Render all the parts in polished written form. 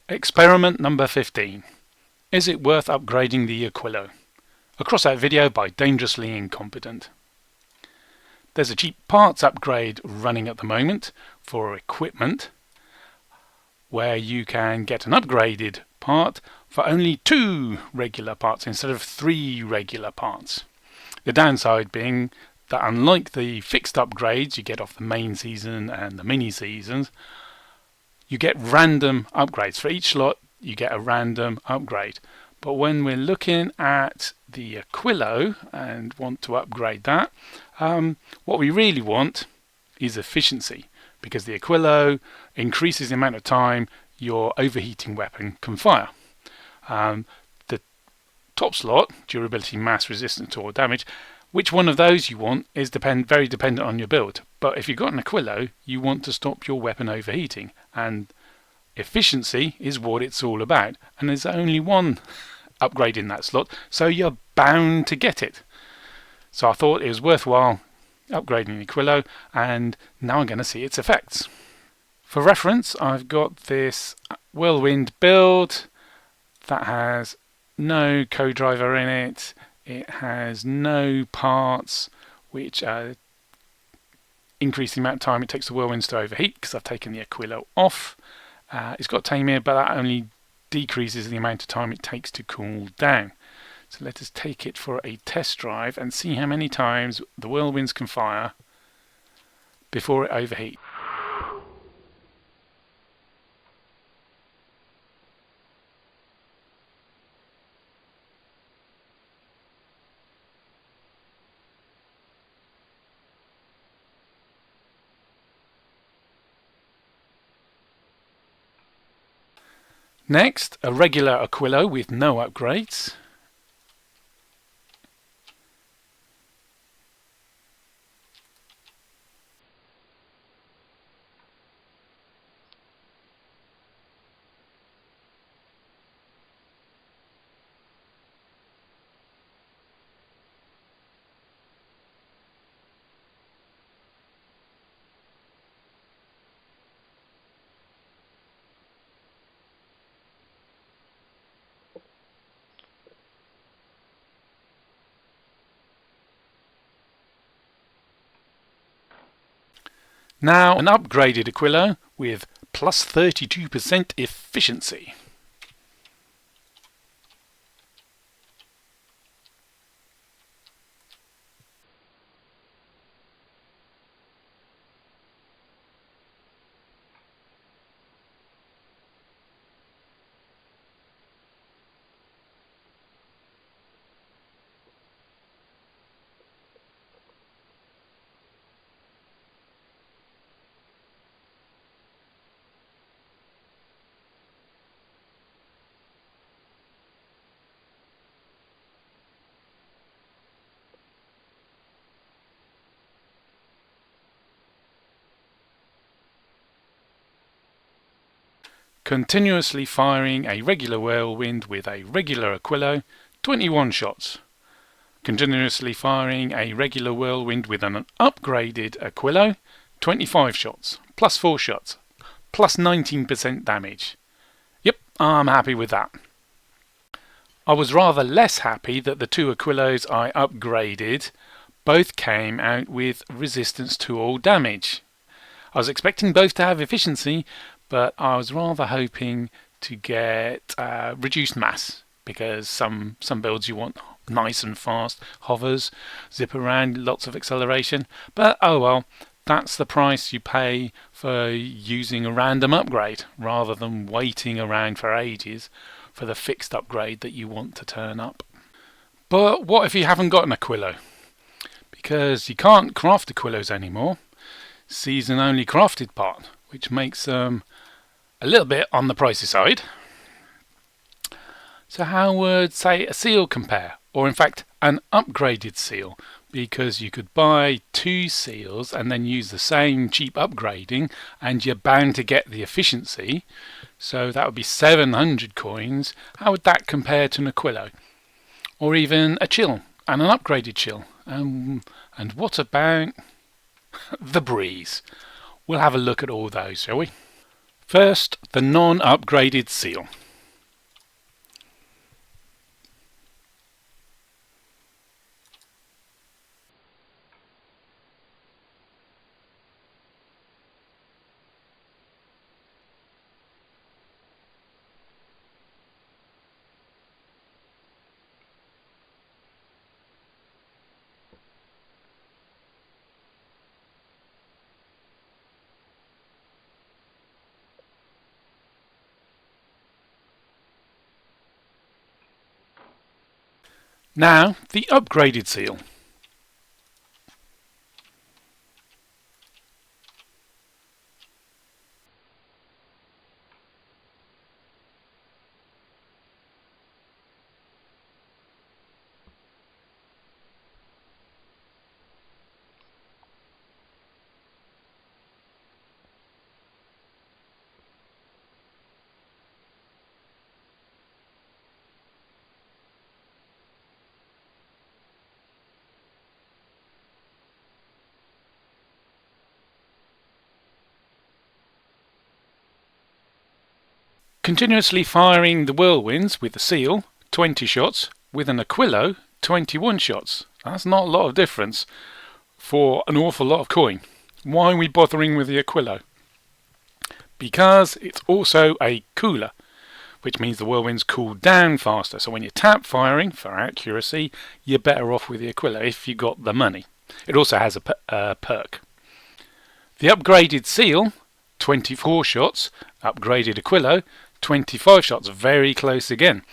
Experiment number 15. Is it worth upgrading the Aquilo? A Crossout video by Dangerously Incompetent. There's a cheap parts upgrade running at the moment for equipment where you can get an upgraded part for only 2 regular parts instead of 3 regular parts. The downside being that unlike the fixed upgrades you get off the main season and the mini seasons, you get random upgrades. For each slot you get a random upgrade. But when we're looking at the Aquilo and want to upgrade that, what we really want is efficiency, because the Aquilo increases the amount of time your overheating weapon can fire. The top slot, durability, mass, resistance to all damage, which one of those you want is very dependent on your build. But if you've got an Aquilo, you want to stop your weapon overheating, and efficiency is what it's all about. And there's only one upgrade in that slot, so you're bound to get it. So I thought it was worthwhile upgrading the Aquilo, and now I'm going to see its effects. For reference, I've got this Whirlwind build that has no co-driver in it. It has no parts which increase the amount of time it takes the Whirlwinds to overheat, because I've taken the Aquilo off. It's got Tamir, but that only decreases the amount of time it takes to cool down. So let us take it for a test drive and see how many times the Whirlwinds can fire before it overheats. Next, a regular Aquilo with no upgrades. Now an upgraded Aquilo with plus 32% efficiency. Continuously firing a regular Whirlwind with a regular Aquilo, 21 shots. Continuously firing a regular Whirlwind with an upgraded Aquilo, 25 shots, plus 4 shots, plus 19% damage. Yep, I'm happy with that. I was rather less happy that the 2 Aquilos I upgraded both came out with resistance to all damage. I was expecting both to have efficiency, but I was rather hoping to get reduced mass, because some builds you want nice and fast hovers, zip around, lots of acceleration. But oh well, that's the price you pay for using a random upgrade rather than waiting around for ages for the fixed upgrade that you want to turn up. But what if you haven't got an Aquilo? Because you can't craft Aquilos anymore. Season only crafted part, which makes them a little bit on the pricey side. So how would, say, a seal compare? Or in fact, an upgraded seal? Because you could buy 2 seals and then use the same cheap upgrading and you're bound to get the efficiency. So that would be 700 coins. How would that compare to an Aquilo? Or even a chill and an upgraded chill? And what about the breeze? We'll have a look at all those, shall we? First, the non-upgraded seal. Now, the upgraded seal. Continuously firing the whirlwinds with the seal, 20 shots, with an Aquilo, 21 shots. That's not a lot of difference for an awful lot of coin. Why are we bothering with the Aquilo? Because it's also a cooler, which means the whirlwinds cool down faster. So when you're tap firing for accuracy, you're better off with the Aquilo if you got the money. It also has a perk. The upgraded seal, 24 shots, upgraded Aquilo, 25 shots, very close again.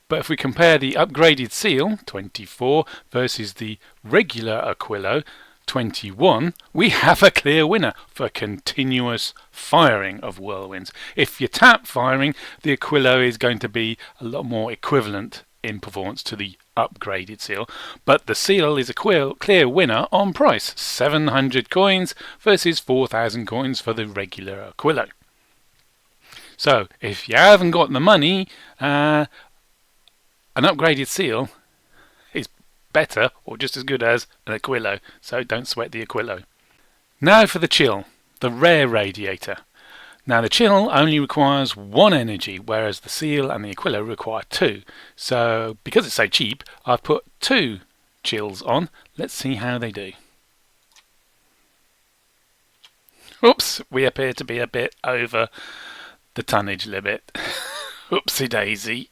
But if we compare the upgraded seal, 24, versus the regular Aquilo, 21, we have a clear winner for continuous firing of whirlwinds. If you're tap firing, the Aquilo is going to be a lot more equivalent in performance to the upgraded seal, but the seal is a clear winner on price, 700 coins versus 4,000 coins for the regular Aquilo. So if you haven't got the money, an upgraded seal is better or just as good as an Aquilo, so don't sweat the Aquilo. Now for the chill, the rare radiator. Now the chill only requires 1 energy, whereas the seal and the Aquilo require 2. So because it's so cheap, I've put 2 chills on. Let's see how they do. Oops, we appear to be a bit over the tonnage limit. Oopsie daisy.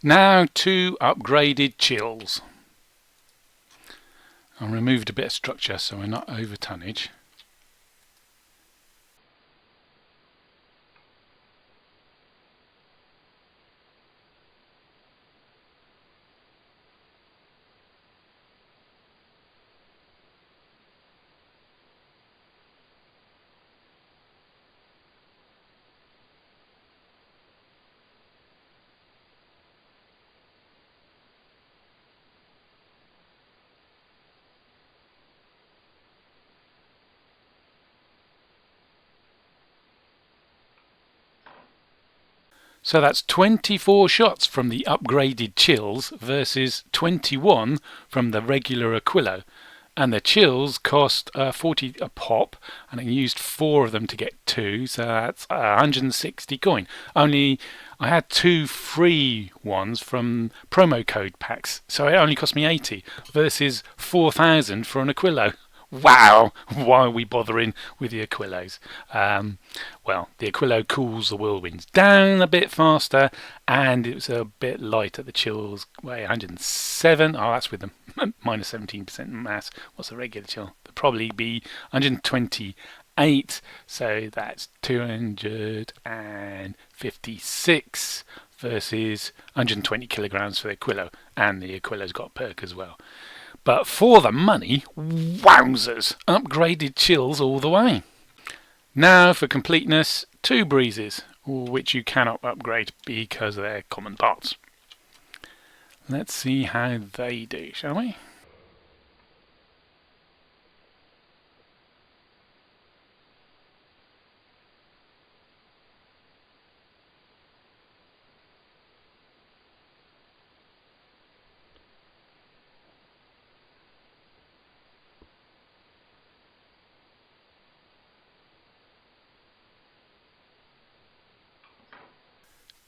Now 2 upgraded chills. I removed a bit of structure so we're not over tonnage. So that's 24 shots from the upgraded chills versus 21 from the regular Aquilo. And the chills cost 40 a pop, and I used 4 of them to get 2, so that's 160 coin. Only I had 2 free ones from promo code packs, so it only cost me 80 versus 4,000 for an Aquilo. Wow, why are we bothering with the Aquilos? Well, the Aquilo cools the whirlwinds down a bit faster, and it was a bit light at the chills. Wait, 107. Oh, that's with them. Minus 17% mass. What's the regular chill? It'll probably be 128. So that's 256 versus 120 kilograms for the Aquilo, and the Aquilo's got perk as well. But for the money, wowzers, upgraded chills all the way. Now for completeness, 2 breezes, which you cannot upgrade because they're common parts. Let's see how they do, shall we?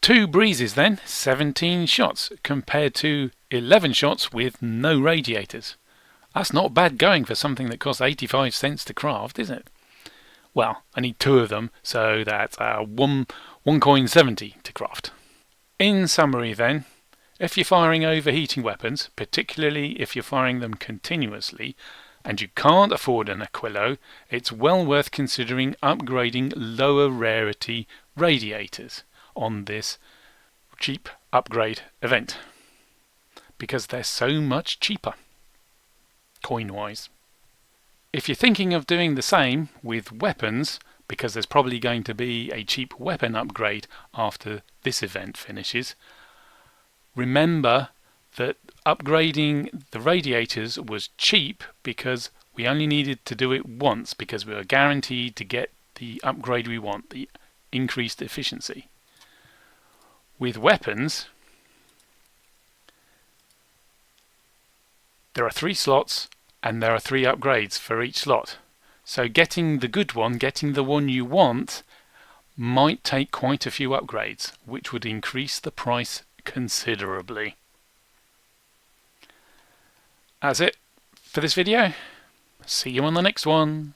Two breezes then, 17 shots, compared to 11 shots with no radiators. That's not bad going for something that costs 85 cents to craft, is it? Well, I need 2 of them, so that's one coin 70 to craft. In summary then, if you're firing overheating weapons, particularly if you're firing them continuously, and you can't afford an Aquilo, it's well worth considering upgrading lower rarity radiators on this cheap upgrade event, because they're so much cheaper, coin-wise. If you're thinking of doing the same with weapons, because there's probably going to be a cheap weapon upgrade after this event finishes, remember that upgrading the radiators was cheap because we only needed to do it once, because we were guaranteed to get the upgrade we want, the increased efficiency. With weapons, there are 3 slots and there are 3 upgrades for each slot. So getting the good one, getting the one you want, might take quite a few upgrades, which would increase the price considerably. That's it for this video. See you on the next one.